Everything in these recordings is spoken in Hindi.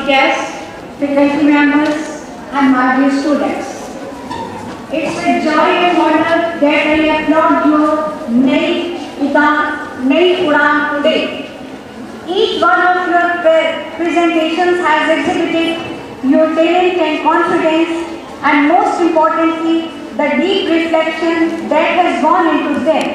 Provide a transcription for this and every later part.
honorary guests, faculty members, and my dear students. It's a joy and wonder that I applaud your Nai Udan today. Each one of your presentations has exhibited your talent and confidence, and most importantly, the deep reflection that has gone into them.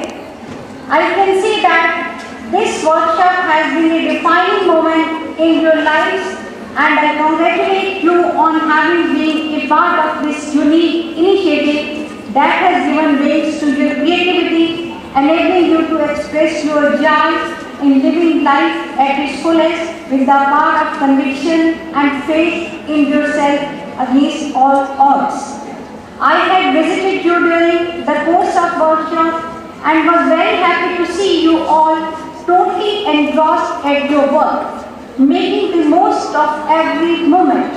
I can see that this workshop has been a defining moment in your lives, and I congratulate you on having been a part of this unique initiative that has given wings to your creativity, enabling you to express your joy in living life at its fullest with the power of conviction and faith in yourself against all odds. I had visited you during the course of workshop and was very happy to see you all totally engrossed at your work, making the most of every moment.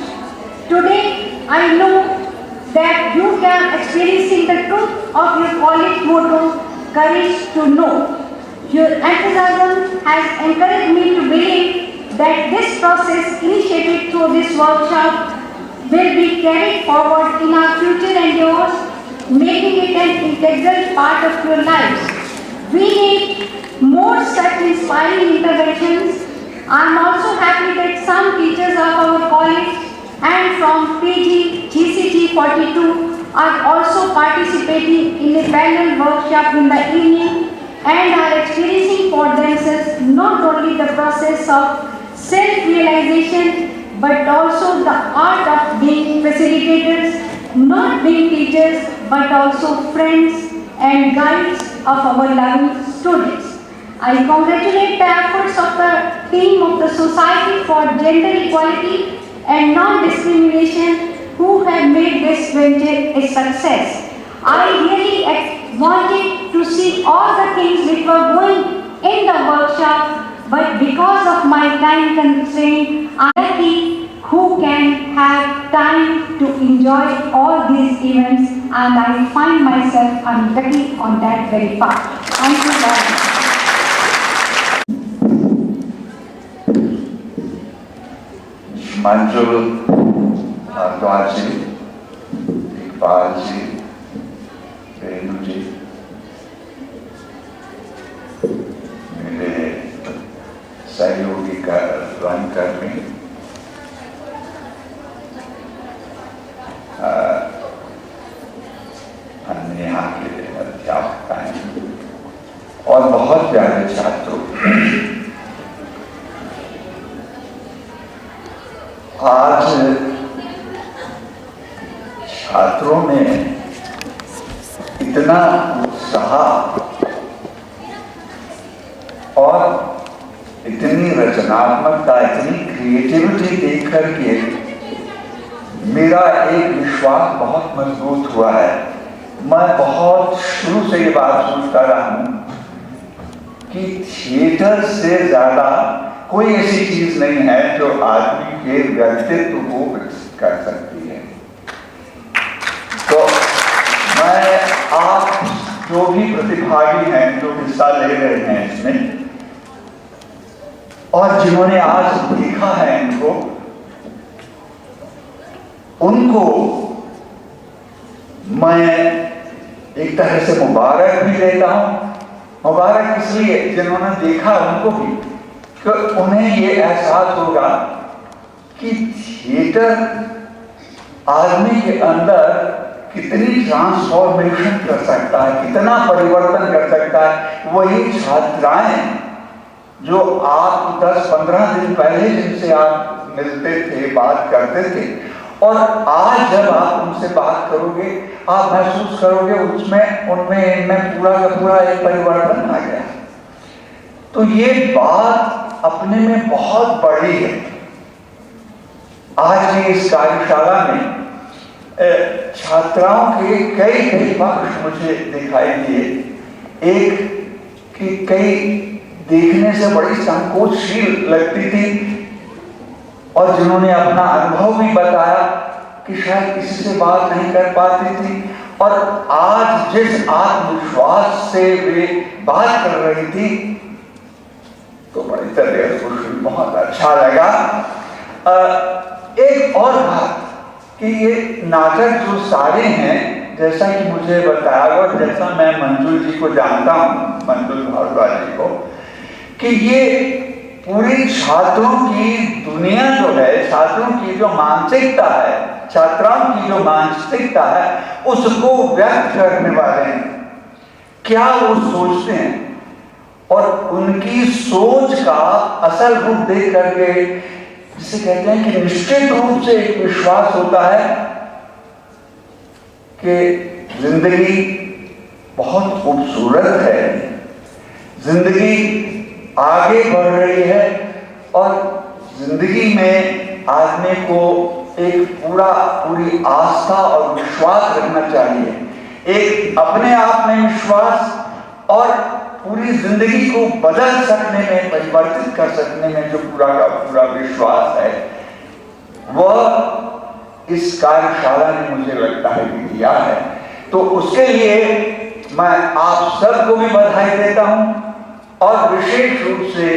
Today, I know that you can experiencing the truth of your college motto, courage to know. Your enthusiasm has encouraged me to believe that this process initiated through this workshop will be carried forward in our future endeavors, making it an integral part of your lives. We need more such inspiring interventions. I am also happy that some teachers of our college and from PG GCT 42 are also participating in a panel workshop in the evening and are experiencing for themselves not only the process of self-realization but also the art of being facilitators, not being teachers but also friends and guides of our loving students. I congratulate the efforts of the team of the Society for Gender Equality and Non-Discrimination who have made this venture a success. I really wanted to see all the things which were going in the workshop, but because of my time constraint, I am lucky who can have time to enjoy all these events, and I find myself unlucky on that very part. Thank you very much. Manjul, Bhardwaj ji, Iqbal ji, Renu ji, मेरे सहयोगी रंगकर्मी, अन्य यहाँ के अध्यापक और बहुत प्यारे छात्रों, आज छात्रों में इतना उत्साह और इतनी रचनात्मकता, इतनी क्रिएटिविटी देख करके मेरा एक विश्वास बहुत मजबूत हुआ है। मैं बहुत शुरू से ये बात सोचता रहा हूँ कि थिएटर से ज्यादा कोई ऐसी चीज नहीं है जो आदमी के व्यक्तित्व को विकसित कर सकती है। तो मैं आप जो भी प्रतिभागी हैं, जो हिस्सा ले रहे हैं इसमें और जिन्होंने आज देखा है उनको मैं एक तरह से मुबारक भी देता हूं। मुबारक इसलिए जिन्होंने देखा उनको भी, कि उन्हें ये एहसास होगा कि थिएटर आदमी के अंदर कितनी ट्रांसफॉर्मेशन कर सकता है, कितना परिवर्तन कर सकता है। वही छात्राएं जो आप 10-15 दिन पहले जिनसे आप मिलते थे, बात करते थे, और आज जब आप उनसे बात करोगे आप महसूस करोगे उसमें उनमें इनमें पूरा का पूरा एक परिवर्तन आ गया। तो ये बात अपने में बहुत बड़ी है। आज की इस कार्यशाला में छात्राओं के कई पक्ष मुझे दिखाई दिए। एक कि कई देखने से बड़ी संकोचशील लगती थी और जिन्होंने अपना अनुभव भी बताया कि शायद किसी से बात नहीं कर पाती थी, और आज जिस आत्मविश्वास से वे बात कर रही थी तो बड़ी तरह खुशी, बहुत अच्छा लगा। एक और बात कि ये नाटक जो सारे हैं, जैसा कि मुझे बताया और जैसा मैं मंजुल जी को जानता हूँ, मंजुल भारद्वाज जी को, कि ये पूरी छात्रों की दुनिया जो है, छात्रों की जो मानसिकता है, छात्राओं की जो मानसिकता है, उसको व्यक्त करने वाले हैं। क्या वो सोचते हैं और उनकी सोच का असल रूप देख करके, जिसे कहते हैं कि निश्चित रूप से एक विश्वास होता है कि जिंदगी बहुत खूबसूरत है, जिंदगी आगे बढ़ रही है और जिंदगी में आदमी को एक पूरी आस्था और विश्वास रखना चाहिए, एक अपने आप में विश्वास और पूरी जिंदगी को बदल सकने में, परिवर्तित कर सकने में जो पूरा का पूरा विश्वास है, वह इस कार्यशाला ने मुझे लगता है कि दिया है। तो उसके लिए मैं आप सबको भी बधाई देता हूं और विशेष रूप से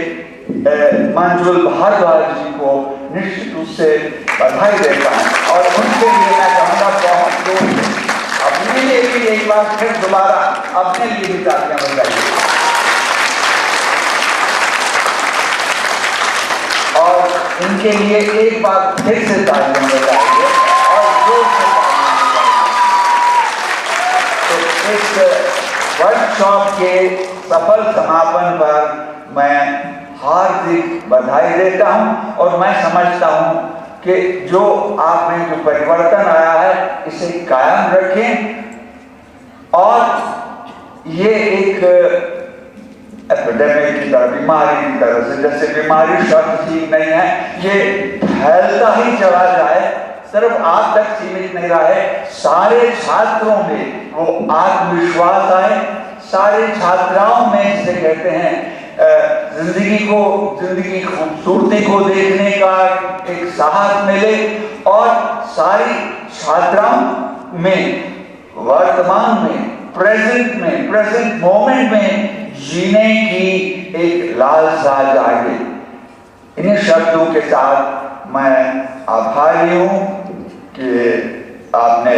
मंजुल भारद्वाज जी को निश्चित रूप से बधाई देता हूं और उनके लिए मैं कहूँगा बहुत जोर से अपने लिए भी एक बार फिर दोबारा अपने लिए भी तालियां बजाइए और इनके लिए एक बार फिर से तालियां बजाइए और जोर से तालियां बजाइए। तो इस वर्कशॉप के सफल समापन पर मैं हार्दिक बधाई देता हूं और मैं समझता हूं कि जो आप में जो परिवर्तन आया है इसे कायम रखें और ये एक एपिडेमिक की तरह, बीमारी की तरह से, जैसे बीमारी शब्द ठीक नहीं है, ये फैलता ही चला जाए, सिर्फ आप तक सीमित नहीं रहे, सारे छात्रों में वो आत्मविश्वास आए, सारे छात्राओं में जिसे कहते हैं जिंदगी की खूबसूरती को देखने का एक साहस मिले और सारी छात्राओं में वर्तमान में, प्रेजेंट मोमेंट में जीने की एक लालसा जागे। इन्हीं शब्दों के साथ मैं आभारी हूं कि आपने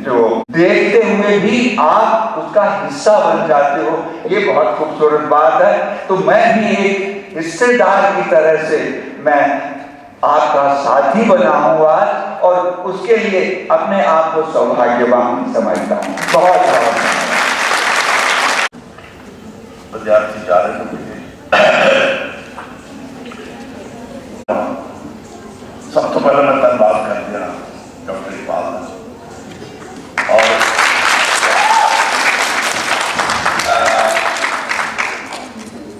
जो देखते हुए भी आप उसका हिस्सा बन जाते हो, ये बहुत खूबसूरत बात है। तो मैं भी एक हिस्सेदार की तरह से मैं आपका साथी बना हूं आज और उसके लिए अपने आप को सौभाग्यवान समझता हूं। बहुत बहुत विद्यार्थी जा रहे हैं। सब तो पहले मैं धन्यवाद कर दिया डॉक्टर इकबाल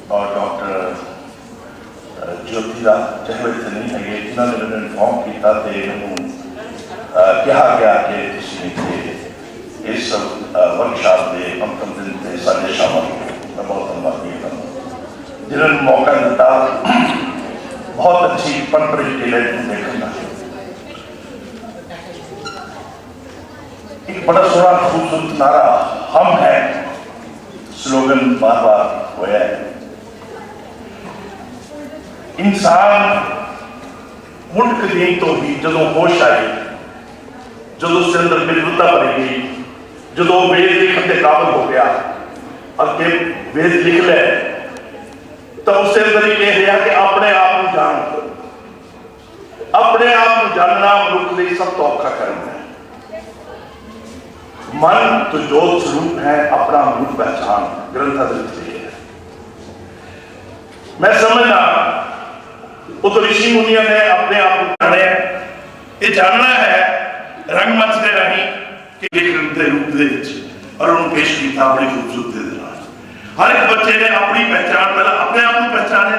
और डॉक्टर ज्योति चहवे से नहीं है, जिन्होंने मैंने इन्फॉर्म किया तो कहा गया कि इस वर्कशॉप के अंतिम दिन से सारे शामिल मैं बहुत धन्यवाद करता हूँ जिन्होंने मौका दिता। बहुत अच्छी परंपरिक देखना, एक बड़ा सोना खूबसूरत नारा हम हैं स्लोगन बार बार होया है। इंसान मुल्क दी तो भी जो होश आई, जो उसके अंदर बिलवता भरी गई, जो वेद लिखने के काबिल हो गया, अगे वेद लिख ले तो उसके अंदर ही कह रहा कि अपने आप को जान, अपने आप को जानना मनुष्य लिए सब तो औखा करना है। मन तो जोत स्वरूप है, अपना मूल पहचान ग्रंथ है। मैं समझना वो तो ऋषि मुनियों ने अपने आप को जाने, ये जानना है रंगमंच के राही के रूप और उन्होंने पेश किया बड़ी खूबसूरती। हर एक बच्चे ने अपनी पहचान पहले अपने आप को पहचाने,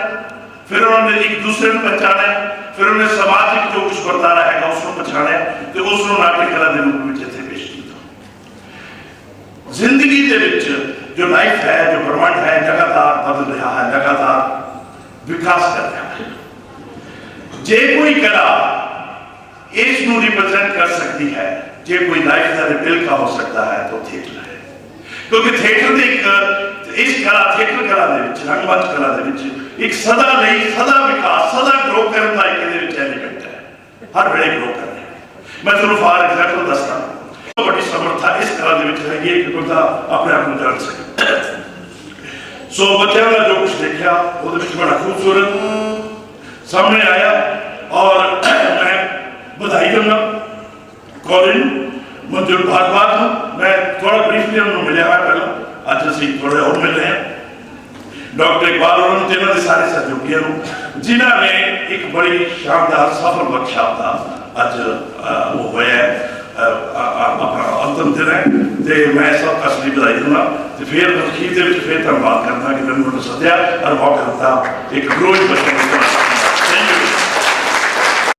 फिर उन्होंने एक दूसरे को पहचाने, फिर उन्होंने सामाजिक जो कुछ बर्तारा है उसको पहचाने, तो उसको नाट्य कला के रूप में जैसे पेश किया। जिंदगी के विच जो लाइफ है, जो ब्रह्मांड है, लगातार बदल रहा है, लगातार विकास कर रहा है। जे कोई कला इसको रिप्रेजेंट कर सकती है, जे कोई लाइफ का रिपेल का हो सकता है तो थिएटर है, क्योंकि थिएटर एक इस कला, थिएटर कला रंगमंच कला एक सदा ਲਈ सदा विकास सदा ग्रो करने का एक एलिमेंट है, हर वेले ग्रो कर रहे हैं। मैं तुहानू फॉर एग्जाम्पल दसदा तो बड़ी समर्था इस तरह है कि बंदा अपने आप को जान सके। सो बच्चों का जो कुछ देखा वो बड़ा खूबसूरत सामने आया और मैं बधाई दूंगा कॉलिन मंजूर भारद्वाज हूँ। मैं थोड़ा ब्रीफली उन्होंने मिले है पहला, अज असी थोड़े और मिल रहे हैं डॉक्टर इकबाल और उन्होंने सारे सहयोगियों जिन्होंने एक बड़ी शानदार सफल वर्कशॉप का अज वो होया अपना अंतिम दिन है। तो मैं सब असली बधाई दूंगा तो फिर अखीर के फिर धन्यवाद करना कि मैंने सद्या और मौका दिता एक ग्रोइंग बच्चे